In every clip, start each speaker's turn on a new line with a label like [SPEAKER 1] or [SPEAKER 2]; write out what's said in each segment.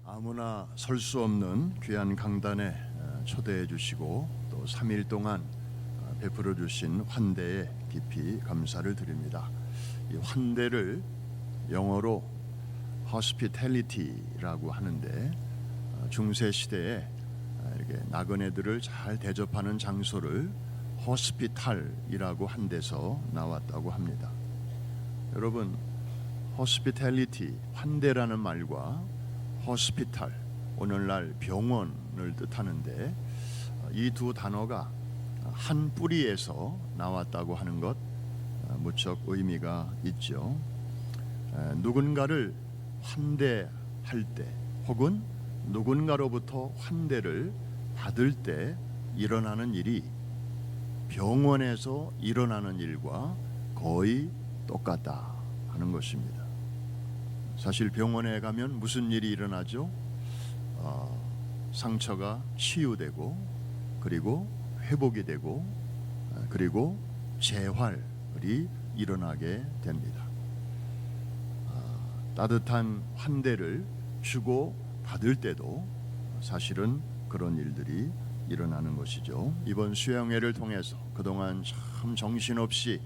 [SPEAKER 1] 아무나 설 수 없는 귀한 강단에 초대해 주시고 또 3일 동안 베풀어 주신 환대에 깊이 감사를 드립니다. 이 환대를 영어로 hospitality라고 하는데 중세 시대에 이렇게 나그네들을 잘 대접하는 장소를 호스피탈이라고 한 데서 나왔다고 합니다. 여러분, hospitality, 환대라는 말과 hospital, 오늘날 병원을 뜻하는데 이 두 단어가 한 뿌리에서 나왔다고 하는 것 무척 의미가 있죠. 누군가를 환대할 때 혹은 누군가로부터 환대를 받을 때 일어나는 일이 병원에서 일어나는 일과 거의 똑같다 하는 것입니다. 사실 병원에 가면 무슨 일이 일어나죠? 상처가 치유되고 그리고 회복이 되고 그리고 재활이 일어나게 됩니다. 따뜻한 환대를 주고 받을 때도 사실은 그런 일들이 일어나는 것이죠. 이번 수양회를 통해서 그동안 참 정신없이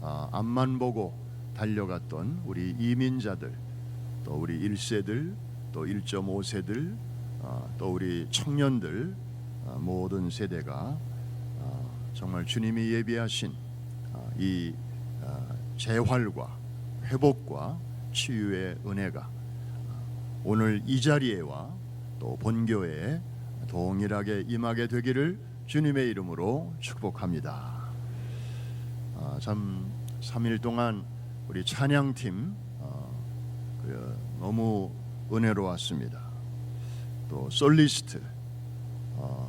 [SPEAKER 1] 앞만 보고 달려갔던 우리 이민자들, 또 우리 1세들, 또 1.5세들, 또 우리 청년들 모든 세대가 정말 주님이 예비하신 이 재활과 회복과 치유의 은혜가 오늘 이 자리에와 또 본교회에 동일하게 임하게 되기를 주님의 이름으로 축복합니다. 참 3일 동안 우리 찬양팀 너무 은혜로웠습니다. 또 솔리스트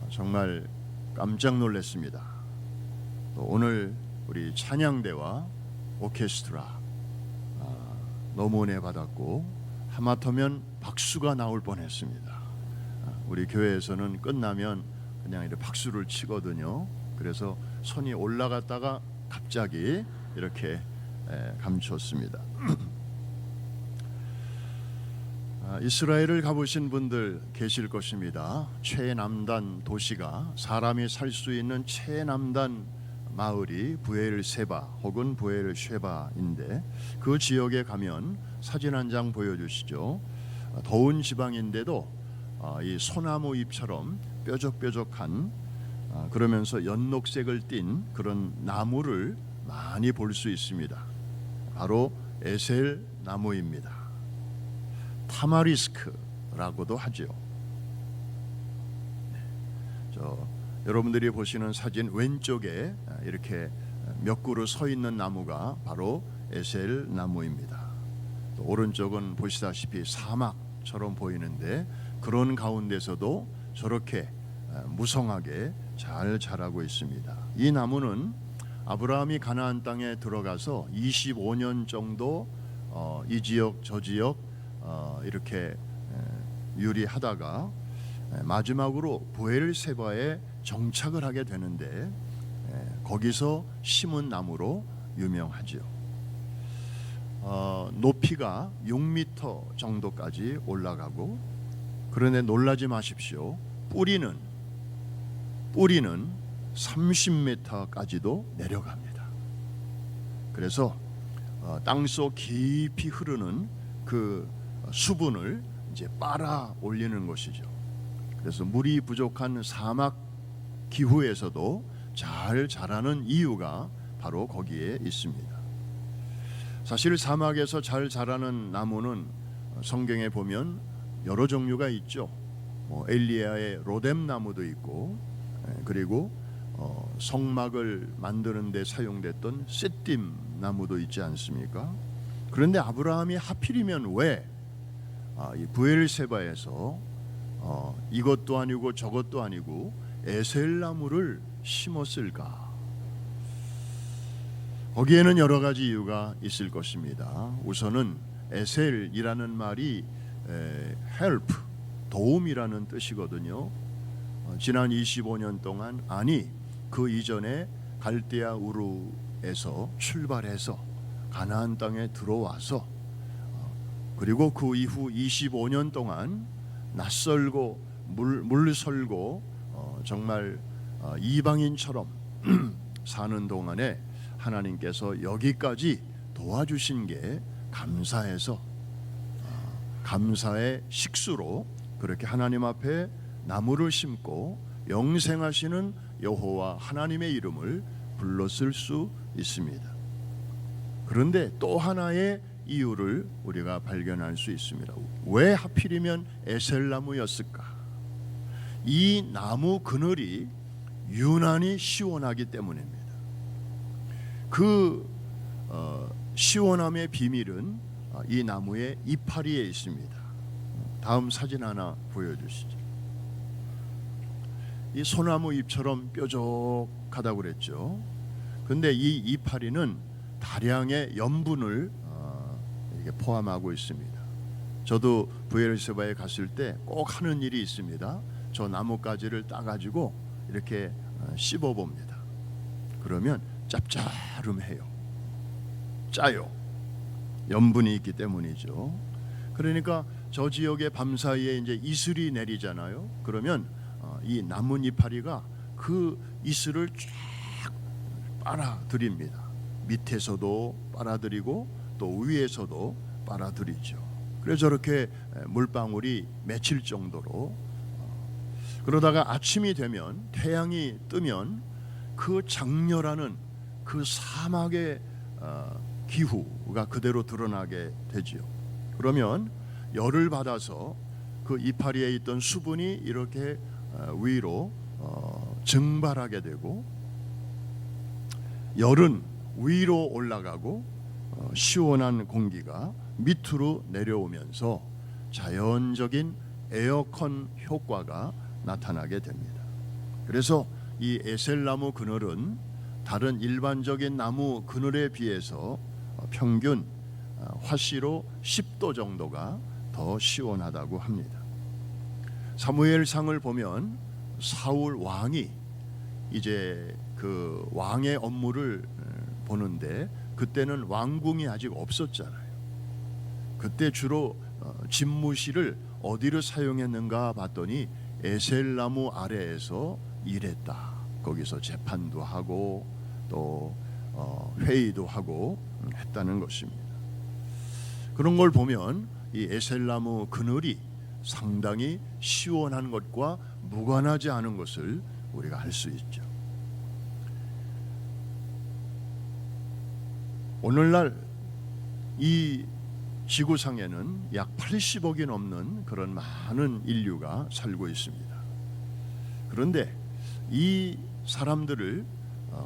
[SPEAKER 1] 정말 깜짝 놀랐습니다. 또 오늘 우리 찬양대와 오케스트라 너무 은혜 받았고 하마터면 박수가 나올 뻔했습니다. 우리 교회에서는 끝나면 그냥 이렇게 박수를 치거든요. 그래서 손이 올라갔다가 갑자기 이렇게 감췄습니다. 이스라엘을 가보신 분들 계실 것입니다. 최남단 도시가 사람이 살 수 있는 최남단 마을이 부엘세바 혹은 부엘쉐바인데 그 지역에 가면 사진 한 장 보여주시죠. 더운 지방인데도 이 소나무 잎처럼 뾰족뾰족한 그러면서 연녹색을 띤 그런 나무를 많이 볼 수 있습니다. 바로 에셀 나무입니다. 타마리스크라고도 하죠. 여러분들이 보시는 사진 왼쪽에 이렇게 몇 그루 서 있는 나무가 바로 에셀 나무입니다. 또 오른쪽은 보시다시피 사막처럼 보이는데 그런 가운데서도 저렇게 무성하게 잘 자라고 있습니다. 이 나무는 아브라함이 가나안 땅에 들어가서 25년 정도 이 지역 저 지역 이렇게 유리하다가 마지막으로 부엘세바에 정착을 하게 되는데 거기서 심은 나무로 유명하죠. 높이가 6m 정도까지 올라가고 그런데 놀라지 마십시오. 뿌리는 30m까지도 내려갑니다. 그래서 땅속 깊이 흐르는 그 수분을 이제 빨아 올리는 것이죠. 그래서 물이 부족한 사막 기후에서도 잘 자라는 이유가 바로 거기에 있습니다. 사실 사막에서 잘 자라는 나무는 성경에 보면 여러 종류가 있죠. 엘리야의 로뎀 나무도 있고 그리고 성막을 만드는 데 사용됐던 시딤 나무도 있지 않습니까? 그런데 아브라함이 하필이면 왜 이 부엘세바에서 이것도 아니고 저것도 아니고 에셀 나무를 심었을까? 거기에는 여러 가지 이유가 있을 것입니다. 우선은 에셀이라는 말이 help, 도움이라는 뜻이거든요. 지난 25년 동안 그 이전에 갈대아 우르에서 출발해서 가나안 땅에 들어와서 그리고 그 이후 25년 동안 낯설고 물설고 정말 이방인처럼 사는 동안에 하나님께서 여기까지 도와주신 게 감사해서 감사의 식수로 그렇게 하나님 앞에 나무를 심고 영생하시는 여호와 하나님의 이름을 불렀을 수 있습니다. 그런데 또 하나의 이유를 우리가 발견할 수 있습니다. 왜 하필이면 에셀나무였을까? 이 나무 그늘이 유난히 시원하기 때문입니다. 그 시원함의 비밀은 이 나무의 이파리에 있습니다. 다음 사진 하나 보여주시죠. 이 소나무 잎처럼 뾰족하다고 그랬죠. 근데 이 이파리는 다량의 염분을 이게 포함하고 있습니다. 저도 부에르세바에 갔을 때 꼭 하는 일이 있습니다. 저 나뭇가지를 따가지고 이렇게 씹어 봅니다. 그러면 짭짤해요. 짜요. 염분이 있기 때문이죠. 그러니까 저 지역의 밤사이에 이제 이슬이 내리잖아요. 그러면 이 나뭇 이파리가 그 이슬을 쫙 빨아들입니다. 밑에서도 빨아들이고 또 위에서도 빨아들이죠. 그래서 저렇게 물방울이 맺힐 정도로 그러다가 아침이 되면 태양이 뜨면 그 장렬하는 그 사막의 기후가 그대로 드러나게 되지요. 그러면 열을 받아서 그 이파리에 있던 수분이 이렇게 위로 증발하게 되고 열은 위로 올라가고 시원한 공기가 밑으로 내려오면서 자연적인 에어컨 효과가 나타나게 됩니다. 그래서 이 에셀나무 그늘은 다른 일반적인 나무 그늘에 비해서 평균 화씨로 10도 정도가 더 시원하다고 합니다. 사무엘상을 보면 사울 왕이 이제 그 왕의 업무를 보는데 그때는 왕궁이 아직 없었잖아요. 그때 주로 집무실을 어디를 사용했는가 봤더니 에셀나무 아래에서 일했다. 거기서 재판도 하고 또 회의도 하고 했다는 것입니다. 그런 걸 보면 이 에셀나무 그늘이 상당히 시원한 것과 무관하지 않은 것을 우리가 알 수 있죠. 오늘날 이 지구상에는 약 80억이 넘는 그런 많은 인류가 살고 있습니다. 그런데 이 사람들을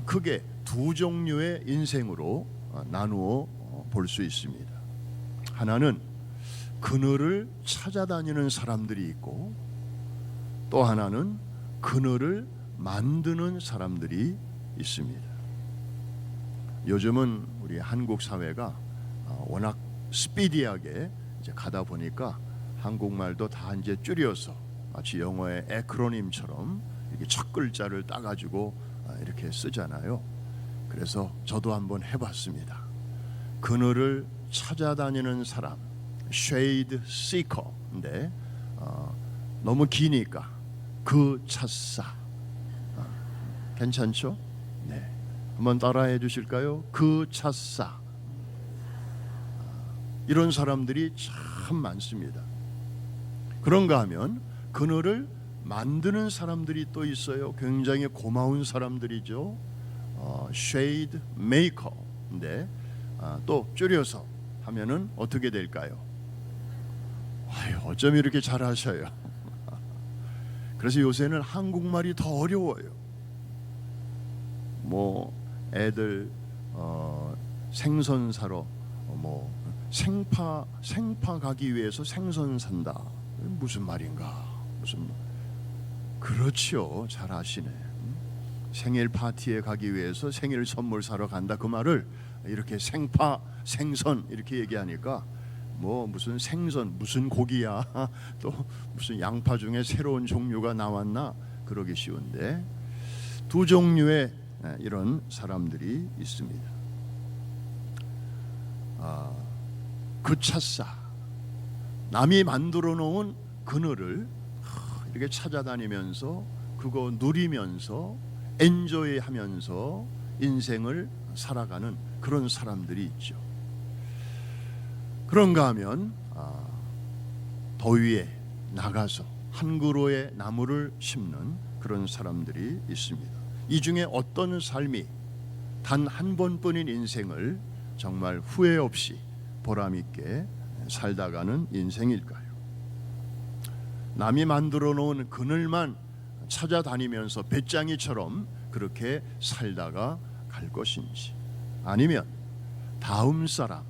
[SPEAKER 1] 크게 두 종류의 인생으로 나누어 볼 수 있습니다. 하나는 그늘을 찾아다니는 사람들이 있고 또 하나는 그늘을 만드는 사람들이 있습니다. 요즘은 우리 한국 사회가 워낙 스피디하게 이제 가다 보니까 한국말도 다 이제 줄여서 마치 영어의 에크로님처럼 이렇게 첫 글자를 따가지고 이렇게 쓰잖아요. 그래서 저도 한번 해봤습니다. 그늘을 찾아다니는 사람, shade seeker인데 너무 기니까 그 찾사. 괜찮죠? 네, 한번 따라해 주실까요? 그 찾사. 이런 사람들이 참 많습니다. 그런가 하면 그늘을 만드는 사람들이 또 있어요. 굉장히 고마운 사람들이죠. shade maker인데 또 줄여서 하면은 어떻게 될까요? 아유, 어쩜 이렇게 잘하셔요. 그래서 요새는 한국말이 더 어려워요. 뭐 애들 생선 사러 뭐 생파 가기 위해서 생선 산다. 무슨 말인가? 무슨 그렇죠. 잘 아시네. 생일 파티에 가기 위해서 생일 선물 사러 간다. 그 말을 이렇게 생파 생선 이렇게 얘기하니까 뭐 무슨 생선 무슨 고기야 또 무슨 양파 중에 새로운 종류가 나왔나 그러기 쉬운데 두 종류의 이런 사람들이 있습니다. 그 찻사 남이 만들어 놓은 그늘을 이렇게 찾아다니면서 그거 누리면서 엔조이하면서 인생을 살아가는 그런 사람들이 있죠. 그런가 하면 더위에 나가서 한 그루의 나무를 심는 그런 사람들이 있습니다. 이 중에 어떤 삶이 단 한 번뿐인 인생을 정말 후회 없이 보람 있게 살다가는 인생일까요? 남이 만들어 놓은 그늘만 찾아다니면서 배짱이처럼 그렇게 살다가 갈 것인지, 아니면 다음 사람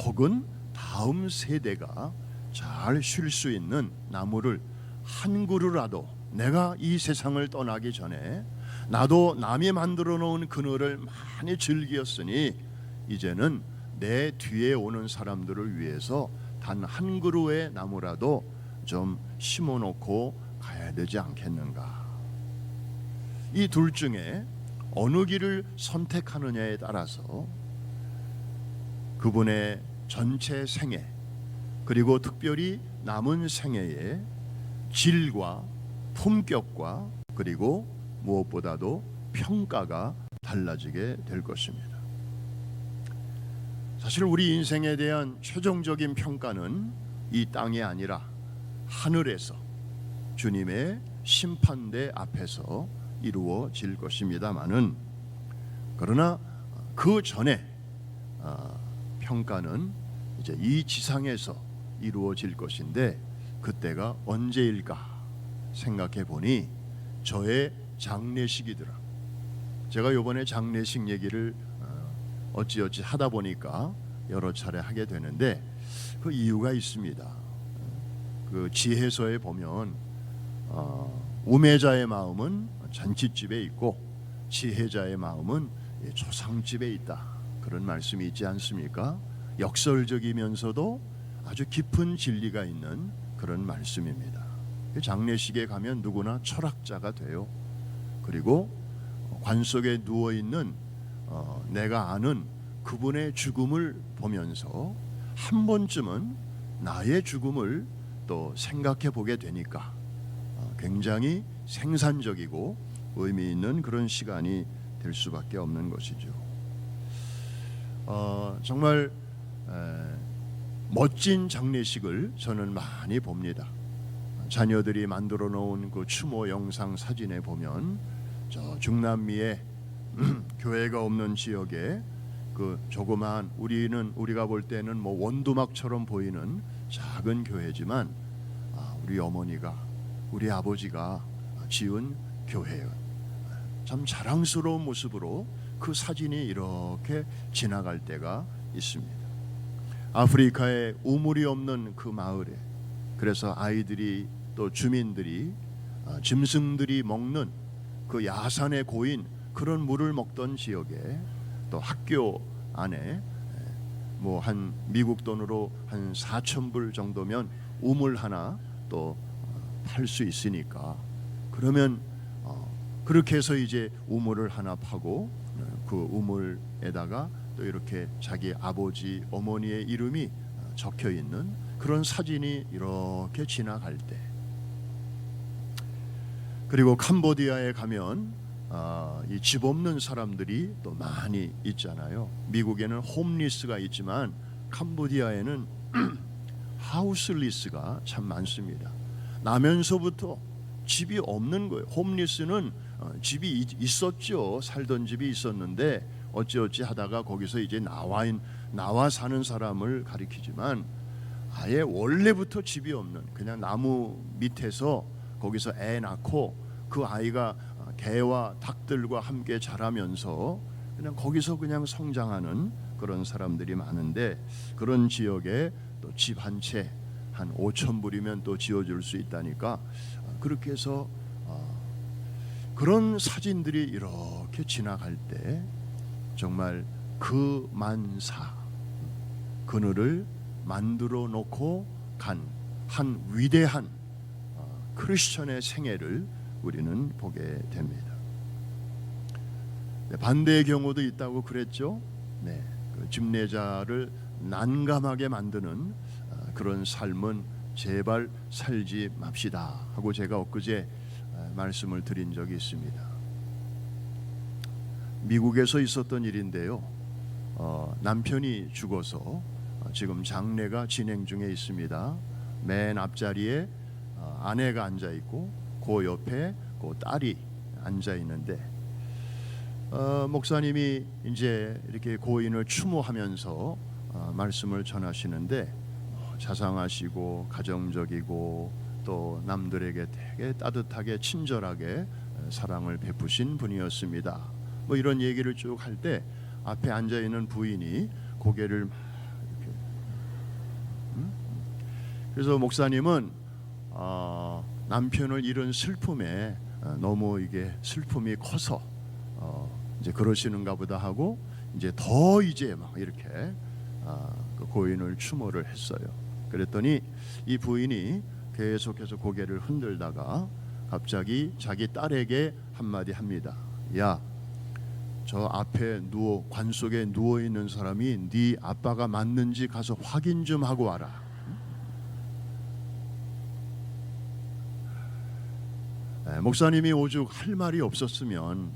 [SPEAKER 1] 혹은 다음 세대가 잘 쉴 수 있는 나무를 한 그루라도 내가 이 세상을 떠나기 전에 나도 남이 만들어 놓은 그늘을 많이 즐겼으니 이제는 내 뒤에 오는 사람들을 위해서 단 한 그루의 나무라도 좀 심어놓고 가야 되지 않겠는가. 이 둘 중에 어느 길을 선택하느냐에 따라서 그분의 전체 생애, 그리고 특별히 남은 생애의 질과 품격과 그리고 무엇보다도 평가가 달라지게 될 것입니다. 사실 우리 인생에 대한 최종적인 평가는 이 땅이 아니라 하늘에서 주님의 심판대 앞에서 이루어질 것입니다마는, 그러나 그 전에 평가는 이제 이 지상에서 이루어질 것인데, 그때가 언제일까 생각해 보니 저의 장례식이더라. 제가 이번에 장례식 얘기를 어찌어찌 하다 보니까 여러 차례 하게 되는데 그 이유가 있습니다. 그 지혜서에 보면 우매자의 마음은 잔치집에 있고 지혜자의 마음은 조상집에 있다, 그런 말씀이 있지 않습니까? 역설적이면서도 아주 깊은 진리가 있는 그런 말씀입니다. 장례식에 가면 누구나 철학자가 돼요. 그리고 관 속에 누워있는 내가 아는 그분의 죽음을 보면서 한 번쯤은 나의 죽음을 또 생각해 보게 되니까 굉장히 생산적이고 의미 있는 그런 시간이 될 수밖에 없는 것이죠. 정말 멋진 장례식을 저는 많이 봅니다. 자녀들이 만들어 놓은 그 추모 영상 사진에 보면 저 중남미의 교회가 없는 지역에 그 조그마한, 우리가 볼 때는 뭐 원두막처럼 보이는 작은 교회지만 우리 어머니가, 우리 아버지가 지은 교회예요. 참 자랑스러운 모습으로 그 사진이 이렇게 지나갈 때가 있습니다. 아프리카의 우물이 없는 그 마을에, 그래서 아이들이 또 주민들이 짐승들이 먹는 그 야산에 고인 그런 물을 먹던 지역에 또 학교 안에 뭐 한 미국 돈으로 한 4,000불 정도면 우물 하나 또 팔 수 있으니까, 그러면 그렇게 해서 이제 우물을 하나 파고 그 우물에다가 또 이렇게 자기 아버지 어머니의 이름이 적혀 있는 그런 사진이 이렇게 지나갈 때, 그리고 캄보디아에 가면 이 집 없는 사람들이 또 많이 있잖아요. 미국에는 홈리스가 있지만 캄보디아에는 하우스리스가 참 많습니다. 나면서부터 집이 없는 거예요. 홈리스는 집이 있었죠. 살던 집이 있었는데 어찌어찌 하다가 거기서 이제 나와 사는 사람을 가리키지만 아예 원래부터 집이 없는, 그냥 나무 밑에서 거기서 애 낳고 그 아이가 개와 닭들과 함께 자라면서 그냥 거기서 그냥 성장하는 그런 사람들이 많은데, 그런 지역에 또 집 한 채 한 5,000불이면 또 지어줄 수 있다니까, 그렇게 해서 그런 사진들이 이렇게 지나갈 때 정말 그 만사 그늘을 만들어 놓고 간 한 위대한 크리스천의 생애를 우리는 보게 됩니다. 반대의 경우도 있다고 그랬죠. 그 집례자를 난감하게 만드는 그런 삶은 제발 살지 맙시다 하고 제가 엊그제 말씀을 드린 적이 있습니다. 미국에서 있었던 일인데요. 남편이 죽어서 지금 장례가 진행 중에 있습니다. 맨 앞자리에 아내가 앉아 있고 그 옆에 그 딸이 앉아 있는데 목사님이 이제 이렇게 고인을 추모하면서 말씀을 전하시는데 자상하시고 가정적이고 또 남들에게 되게 따뜻하게 친절하게 사랑을 베푸신 분이었습니다. 뭐 이런 얘기를 쭉 할 때 앞에 앉아 있는 부인이 고개를 막 이렇게 그래서 목사님은 남편을 잃은 슬픔에 너무 이게 슬픔이 커서 이제 그러시는가 보다 하고 이제 더 이제 막 이렇게 그 고인을 추모를 했어요. 그랬더니 이 부인이 계속해서 고개를 흔들다가 갑자기 자기 딸에게 한마디 합니다. 야, 저 앞에 관 속에 누워 있는 사람이 네 아빠가 맞는지 가서 확인 좀 하고 와라. 목사님이 오죽 할 말이 없었으면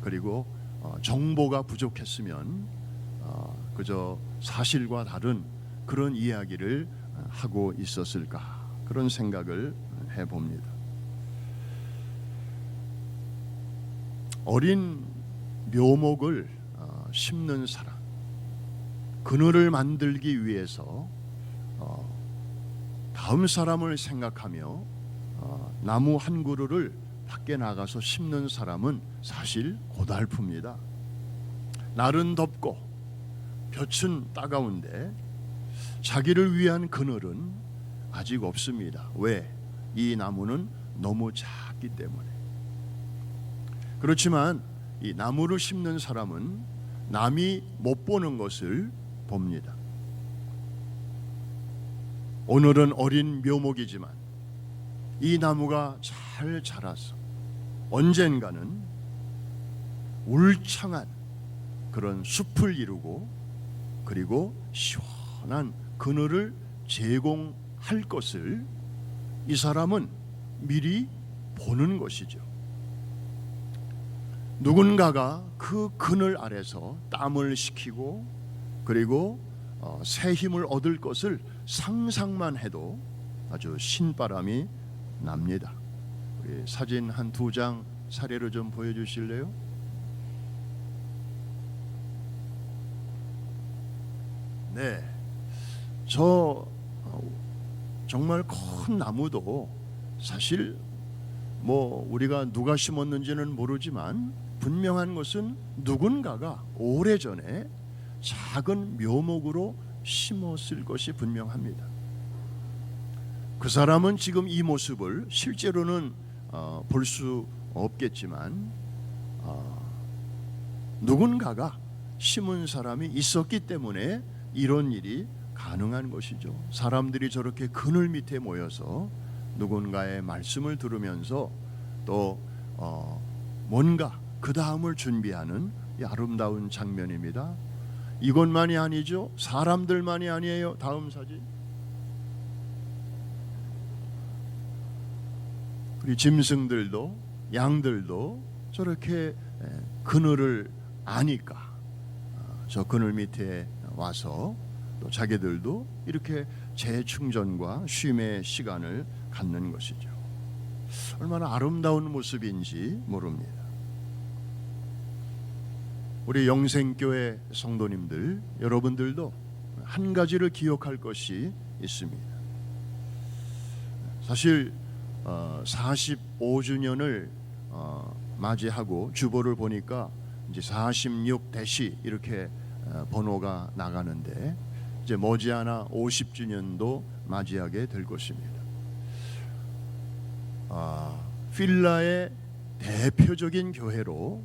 [SPEAKER 1] 그리고 정보가 부족했으면 그저 사실과 다른 그런 이야기를 하고 있었을까 그런 생각을 해봅니다. 어린 묘목을 심는 사람, 그늘을 만들기 위해서 다음 사람을 생각하며 나무 한 그루를 밖에 나가서 심는 사람은 사실 고달픕니다. 날은 덥고 볕은 따가운데 자기를 위한 그늘은 아직 없습니다. 왜? 이 나무는 너무 작기 때문에. 그렇지만 이 나무를 심는 사람은 남이 못 보는 것을 봅니다. 오늘은 어린 묘목이지만 이 나무가 잘 자라서 언젠가는 울창한 그런 숲을 이루고 그리고 시원한 그늘을 제공할 것을 이 사람은 미리 보는 것이죠. 누군가가 그 그늘 아래서 땀을 식히고 그리고 새 힘을 얻을 것을 상상만 해도 아주 신바람이 납니다. 우리 사진 한 2장 사례로 좀 보여주실래요? 네, 저 정말 큰 나무도 사실 뭐 우리가 누가 심었는지는 모르지만 분명한 것은 누군가가 오래전에 작은 묘목으로 심었을 것이 분명합니다. 그 사람은 지금 이 모습을 실제로는 볼 수 없겠지만 누군가가 심은 사람이 있었기 때문에 이런 일이 가능한 것이죠. 사람들이 저렇게 그늘 밑에 모여서 누군가의 말씀을 들으면서 또 뭔가 그 다음을 준비하는 이 아름다운 장면입니다. 이것만이 아니죠. 사람들만이 아니에요. 다음 사진. 우리 짐승들도 양들도 저렇게 그늘을 아니까 저 그늘 밑에 와서 또 자기들도 이렇게 재충전과 쉼의 시간을 갖는 것이죠. 얼마나 아름다운 모습인지 모릅니다. 우리 영생교회 성도님들 여러분들도 한 가지를 기억할 것이 있습니다. 사실 45주년을 맞이하고 주보를 보니까 이제 46대시 이렇게 번호가 나가는데 이제 머지않아 50주년도 맞이하게 될 것입니다. 필라의 대표적인 교회로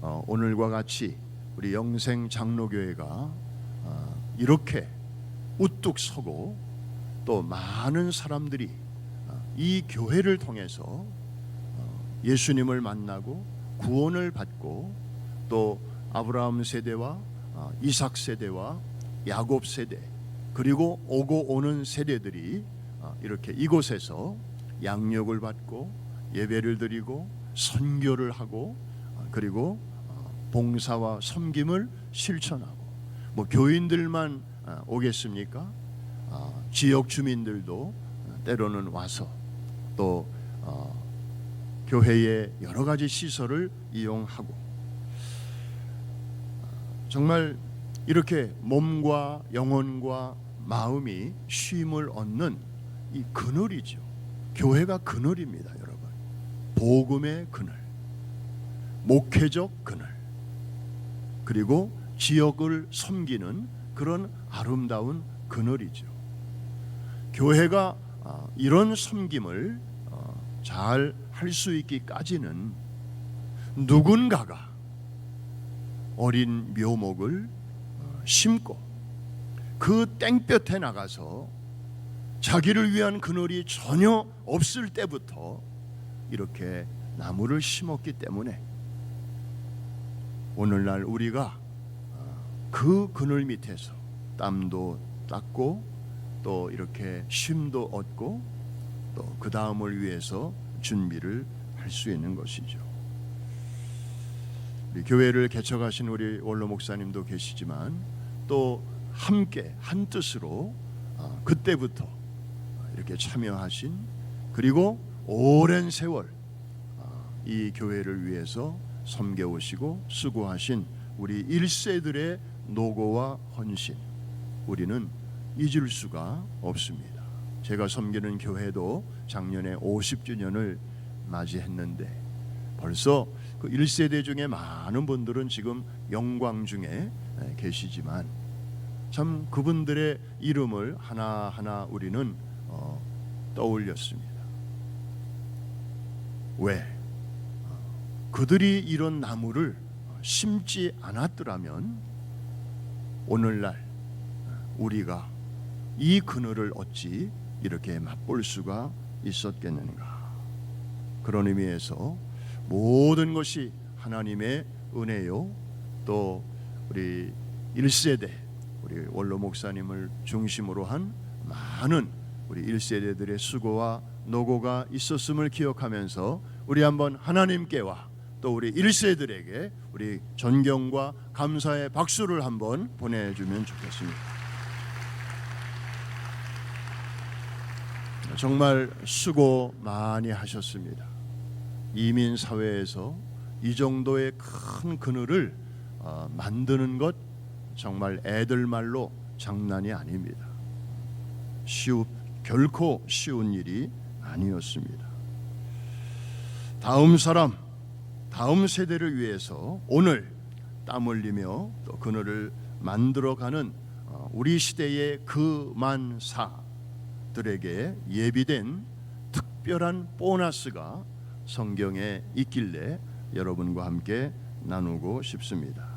[SPEAKER 1] 오늘과 같이 우리 영생 장로교회가 이렇게 우뚝 서고 또 많은 사람들이 이 교회를 통해서 예수님을 만나고 구원을 받고 또 아브라함 세대와 이삭 세대와 야곱 세대 그리고 오고 오는 세대들이 이렇게 이곳에서 양육을 받고 예배를 드리고 선교를 하고 그리고 봉사와 섬김을 실천하고 뭐 교인들만 오겠습니까? 지역 주민들도 때로는 와서 또 교회의 여러 가지 시설을 이용하고 정말 이렇게 몸과 영혼과 마음이 쉼을 얻는 이 그늘이죠. 교회가 그늘입니다, 여러분. 복음의 그늘, 목회적 그늘, 그리고 지역을 섬기는 그런 아름다운 그늘이죠. 교회가 이런 섬김을 잘 할 수 있기까지는 누군가가 어린 묘목을 심고 그 땡볕에 나가서 자기를 위한 그늘이 전혀 없을 때부터 이렇게 나무를 심었기 때문에 오늘날 우리가 그 그늘 밑에서 땀도 닦고 또 이렇게 쉼도 얻고 또 그 다음을 위해서 준비를 할 수 있는 것이죠. 우리 교회를 개척하신 우리 원로 목사님도 계시지만 또 함께 한 뜻으로 그때부터 이렇게 참여하신 그리고 오랜 세월 이 교회를 위해서 섬겨오시고 수고하신 우리 1세들의 노고와 헌신 우리는 잊을 수가 없습니다. 제가 섬기는 교회도 작년에 50주년을 맞이했는데 벌써 그 1세대 중에 많은 분들은 지금 영광 중에 계시지만 참 그분들의 이름을 하나하나 우리는 떠올렸습니다. 왜? 그들이 이런 나무를 심지 않았더라면 오늘날 우리가 이 그늘을 어찌 이렇게 맛볼 수가 있었겠는가. 그런 의미에서 모든 것이 하나님의 은혜요 또 우리 1세대 우리 원로 목사님을 중심으로 한 많은 우리 1세대들의 수고와 노고가 있었음을 기억하면서 우리 한번 하나님께와 또 우리 1세들에게 우리 존경과 감사의 박수를 한번 보내주면 좋겠습니다. 정말 수고 많이 하셨습니다. 이민 사회에서 이 정도의 큰 그늘을 만드는 것 정말 애들 말로 장난이 아닙니다. 결코 쉬운 일이 아니었습니다. 다음 사람, 다음 세대를 위해서 오늘 땀 흘리며 또 그늘을 만들어가는 우리 시대의 그 만사들에게 예비된 특별한 보너스가 성경에 있길래 여러분과 함께 나누고 싶습니다.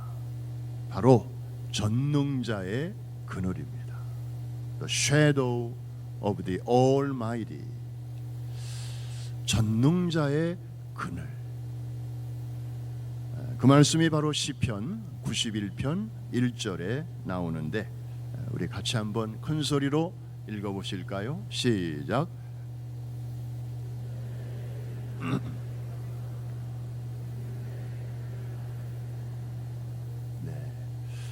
[SPEAKER 1] 바로 전능자의 그늘입니다. The shadow of the Almighty. 전능자의 그늘. 그 말씀이 바로 시편 91편 1절에 나오는데 우리 같이 한번 큰 소리로 읽어보실까요? 시작. 네.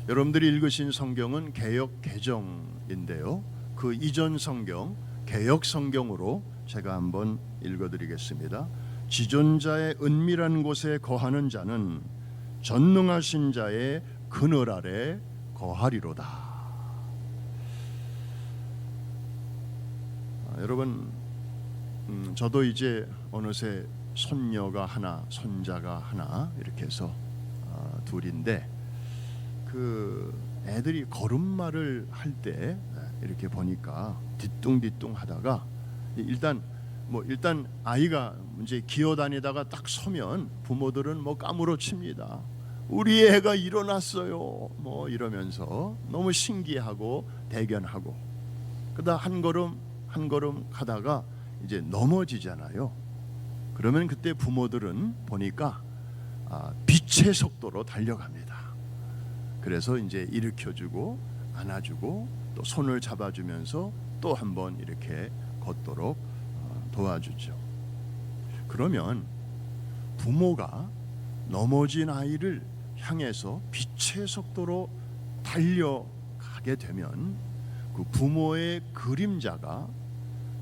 [SPEAKER 1] 여러분들이 읽으신 성경은 개역 개정인데요. 그 이전 성경 개역 성경으로 제가 한번 읽어드리겠습니다. 지존자의 은밀한 곳에 거하는 자는 전능하신 자의 그늘 아래 거하리로다. 여러분, 저도 이제 어느새 손녀가 하나, 손자가 하나 이렇게 해서 둘인데 그 애들이 걸음마를 할 때 이렇게 보니까 뒤뚱뒤뚱 하다가 일단 아이가 이제 기어다니다가 딱 서면 부모들은 뭐 까무러칩니다. 우리 애가 일어났어요. 뭐 이러면서 너무 신기하고 대견하고 그러다 한 걸음 가다가 이제 넘어지잖아요. 그러면 그때 부모들은 보니까 빛의 속도로 달려갑니다. 그래서 이제 일으켜주고 안아주고 또 손을 잡아주면서 또 한번 이렇게 걷도록 도와주죠. 그러면 부모가 넘어진 아이를 향해서 빛의 속도로 달려가게 되면 그 부모의 그림자가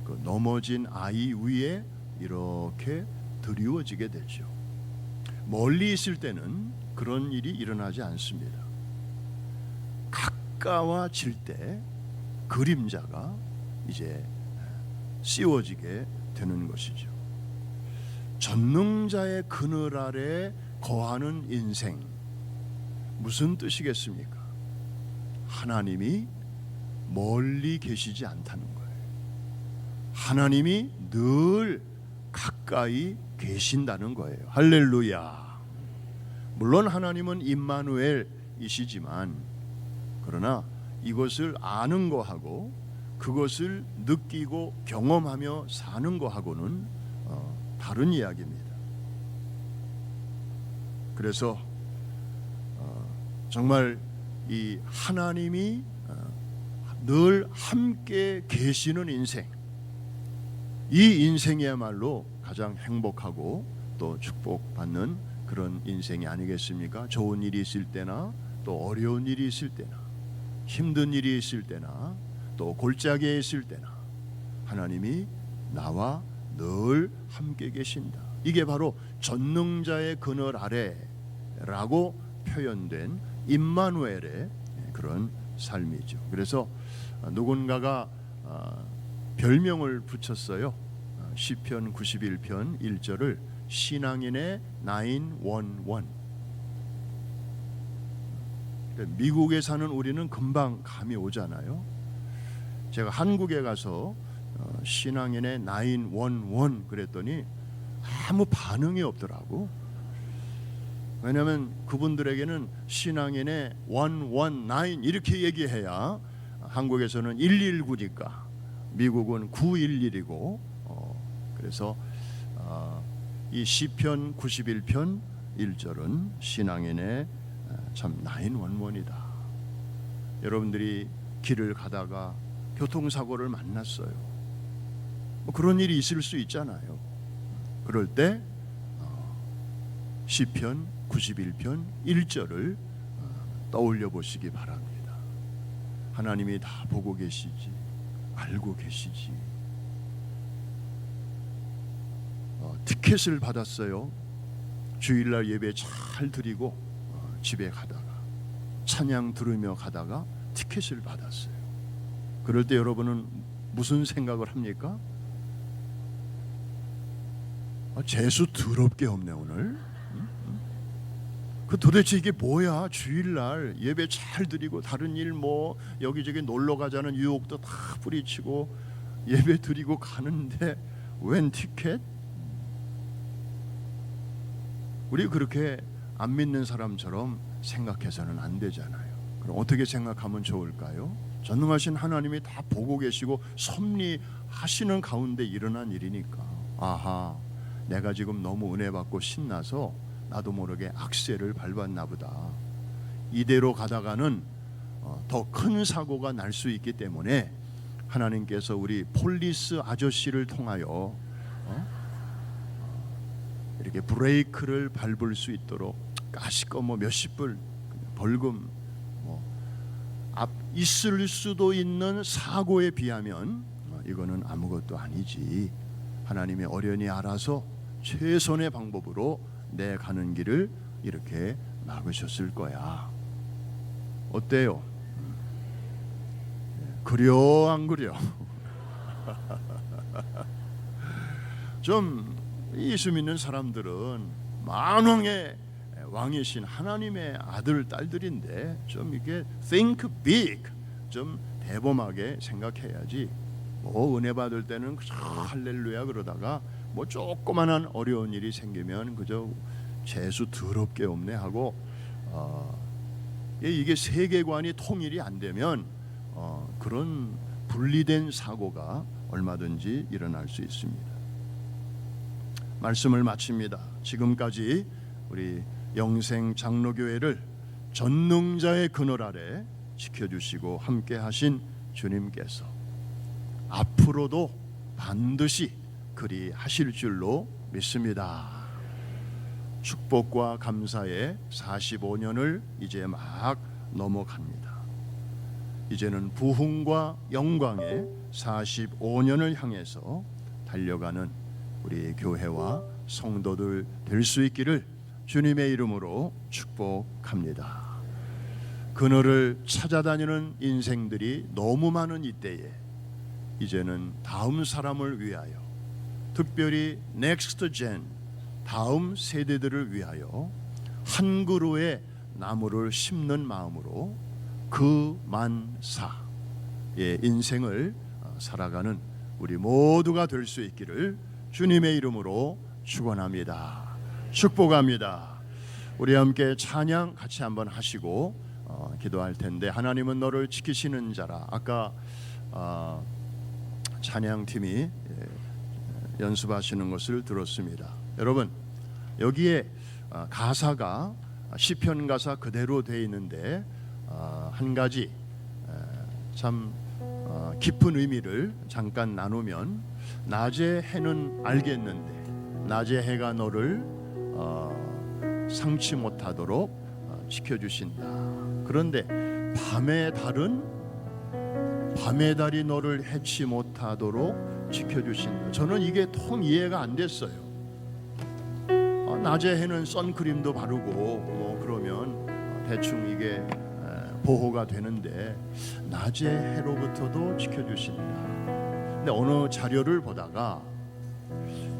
[SPEAKER 1] 그 넘어진 아이 위에 이렇게 드리워지게 되죠. 멀리 있을 때는 그런 일이 일어나지 않습니다. 가까워질 때 그림자가 이제 씌워지게 되는 것이죠. 전능자의 그늘 아래 거하는 인생, 무슨 뜻이겠습니까? 하나님이 멀리 계시지 않다는 거예요. 하나님이 늘 가까이 계신다는 거예요. 할렐루야. 물론 하나님은 임마누엘이시지만, 그러나 이것을 아는 거하고 그것을 느끼고 경험하며 사는 거하고는 다른 이야기입니다. 그래서 정말 이 하나님이 늘 함께 계시는 인생, 이 인생이야말로 가장 행복하고 또 축복받는 그런 인생이 아니겠습니까? 좋은 일이 있을 때나 또 어려운 일이 있을 때나 힘든 일이 있을 때나 또 골짜기에 있을 때나 하나님이 나와 늘 함께 계신다. 이게 바로 전능자의 그늘 아래라고 표현된 임마누엘의 그런 삶이죠. 그래서 누군가가 별명을 붙였어요. 시편 91편 1절을 신앙인의 911. 미국에 사는 우리는 금방 감이 오잖아요. 제가 한국에 가서 신앙인의 911 그랬더니 아무 반응이 없더라고. 왜냐하면 그분들에게는 신앙인의 119 이렇게 얘기해야, 한국에서는 119니까 미국은 911이고, 그래서 이 시편 91편 1절은 신앙인의 참 911이다. 여러분들이 길을 가다가 교통사고를 만났어요. 뭐 그런 일이 있을 수 있잖아요. 그럴 때 시편 91편 1절을 떠올려 보시기 바랍니다. 하나님이 다 보고 계시지, 알고 계시지. 티켓을 받았어요. 주일날 예배 잘 드리고 집에 가다가 찬양 들으며 가다가 티켓을 받았어요. 그럴 때 여러분은 무슨 생각을 합니까? 재수 더럽게 없네 오늘. 그 도대체 이게 뭐야? 주일날 예배 잘 드리고 다른 일 뭐 여기저기 놀러 가자는 유혹도 다 뿌리치고 예배 드리고 가는데 웬 티켓? 우리 그렇게 안 믿는 사람처럼 생각해서는 안 되잖아요. 그럼 어떻게 생각하면 좋을까요? 전능하신 하나님이 다 보고 계시고 섭리하시는 가운데 일어난 일이니까, 아하, 내가 지금 너무 은혜 받고 신나서 나도 모르게 악셀을 밟았나 보다. 이대로 가다가는 더 큰 사고가 날 수 있기 때문에 하나님께서 우리 폴리스 아저씨를 통하여 이렇게 브레이크를 밟을 수 있도록 까짓거 뭐 몇십 불 벌금 있을 수도 있는 사고에 비하면 이거는 아무것도 아니지. 하나님이 어련히 알아서 최선의 방법으로 내 가는 길을 이렇게 막으셨을 거야. 어때요? 그려 안 그려? 좀 예수 믿는 사람들은 만왕의 왕이신 하나님의 아들 딸들인데 좀 이렇게 think big, 좀 대범하게 생각해야지. 뭐 은혜 받을 때는 그저 할렐루야 그러다가 뭐 조그만한 어려운 일이 생기면 그저 재수 더럽게 없네 하고, 이게 세계관이 통일이 안 되면 그런 분리된 사고가 얼마든지 일어날 수 있습니다. 말씀을 마칩니다. 지금까지 우리 영생 장로교회를 전능자의 그늘 아래 지켜주시고 함께 하신 주님께서 앞으로도 반드시 그리 하실 줄로 믿습니다. 축복과 감사의 45년을 이제 막 넘어갑니다. 이제는 부흥과 영광의 45년을 향해서 달려가는 우리 교회와 성도들 될 수 있기를 주님의 이름으로 축복합니다. 그늘을 찾아다니는 인생들이 너무 많은 이때에 이제는 다음 사람을 위하여, 특별히 넥스트 젠, 다음 세대들을 위하여 한 그루의 나무를 심는 마음으로 그만사의 인생을 살아가는 우리 모두가 될 수 있기를 주님의 이름으로 축원합니다. 축복합니다. 우리 함께 찬양 같이 한번 하시고 기도할 텐데, 하나님은 너를 지키시는 자라. 아까 찬양팀이 연습하시는 것을 들었습니다. 여러분, 여기에 가사가 시편 가사 그대로 되어 있는데 한 가지 참 깊은 의미를 잠깐 나누면, 낮의 해는 알겠는데 낮의 해가 너를 상치 못하도록 지켜주신다. 그런데 밤의 달이 너를 해치 못하도록 지켜주신다. 저는 이게 통 이해가 안 됐어요. 낮의 해는 선크림도 바르고 뭐 그러면 대충 이게 보호가 되는데 낮의 해로부터도 지켜주신다. 근데 어느 자료를 보다가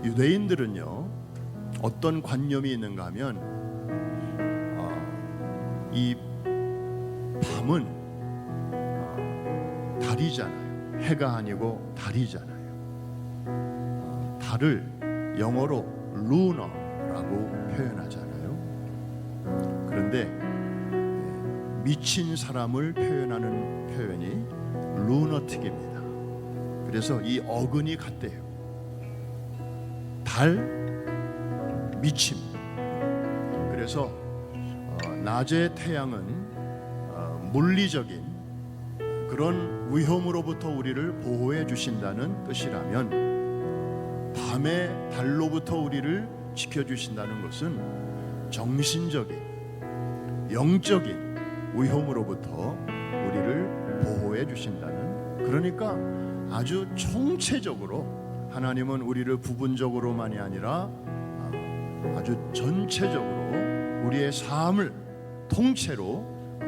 [SPEAKER 1] 유대인들은요, 어떤 관념이 있는가 하면 이 밤은 달이잖아요. 해가 아니고 달이잖아요. 달을 영어로 루너라고 표현하잖아요. 그런데 미친 사람을 표현하는 표현이 루너틱입니다. 그래서 이 어근이 같대요. 달, 미침. 그래서 낮의 태양은 물리적인 그런 위험으로부터 우리를 보호해 주신다는 뜻이라면, 밤의 달로부터 우리를 지켜주신다는 것은 정신적인, 영적인 위험으로부터 우리를 보호해 주신다는, 그러니까 아주 총체적으로 하나님은 우리를 부분적으로만이 아니라 아주 전체적으로 우리의 삶을 통째로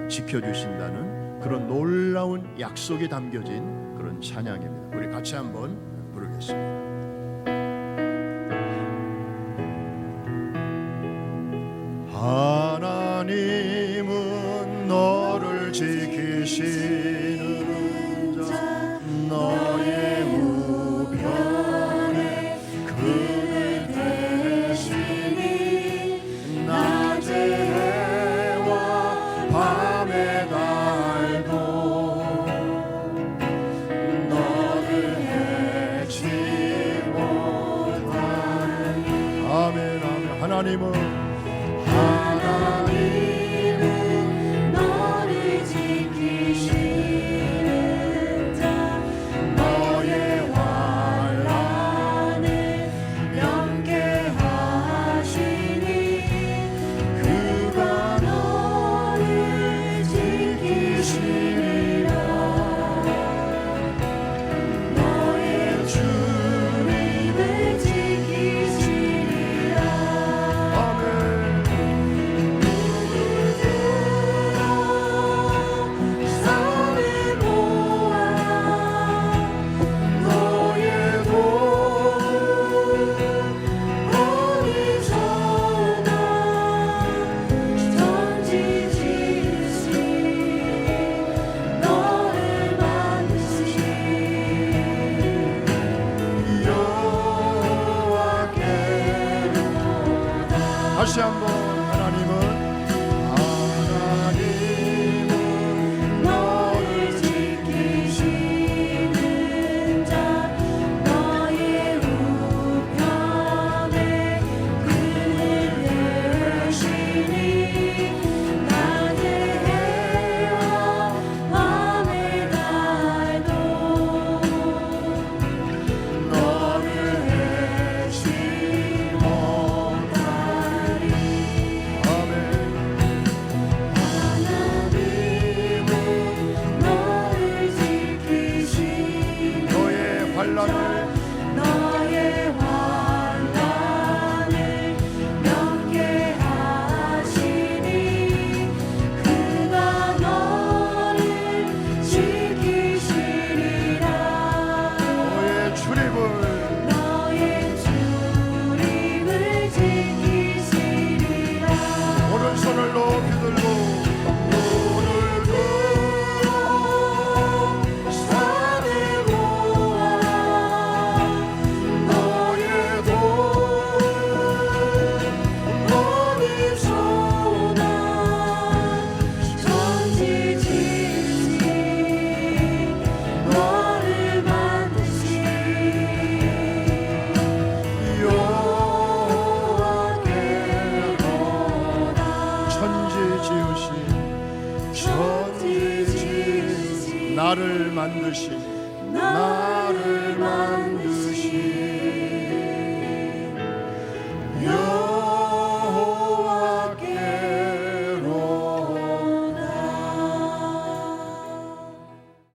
[SPEAKER 1] 지켜주신다는 그런 놀라운 약속이 담겨진 그런 찬양입니다. 우리 같이 한번 부르겠습니다. 하나님은 너를 지키시는 자, 너의 우편에 그늘 대시니, 낮의 해와 밤의 달도 너를 해치 못하니. 아멘, 아멘. 하나님은 너를 지키시는 자, 너의 환난을 명쾌하시니, 그가 너를 지키시리라. 너의 주님을 지키시리라. 아멘. 다시 한번, 하나님은 너를 지키시는 자, 너의 우편에 그늘 대시니, 낮의 해와 밤의 달도 나를 만드신 나를